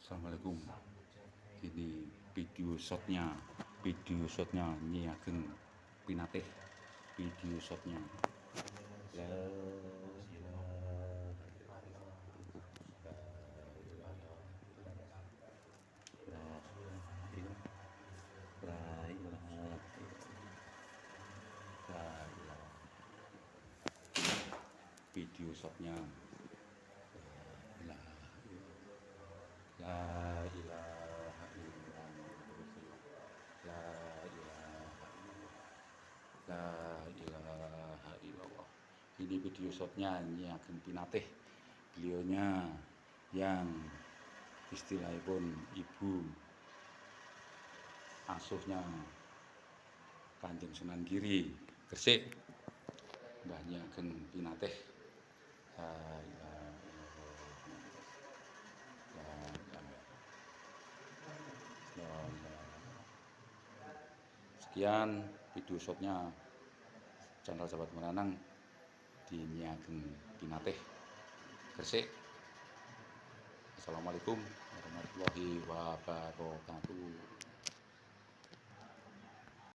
Assalamualaikum. Ini video shotnya nyiapin pinatih video shotnya. La video shotnya la ilaha illallah la ilaha illallah. Ini video shotnya nyiapin pinatih beliaunya yang istilahnya pun ibu asuhnya Kanjeng Sunan Giri Gresik, mbah nyiapin pinatih sekian video shotnya channel Sahabat Meranang di Niageng Pinatih Gresik. Assalamualaikum warahmatullahi wabarakatuh.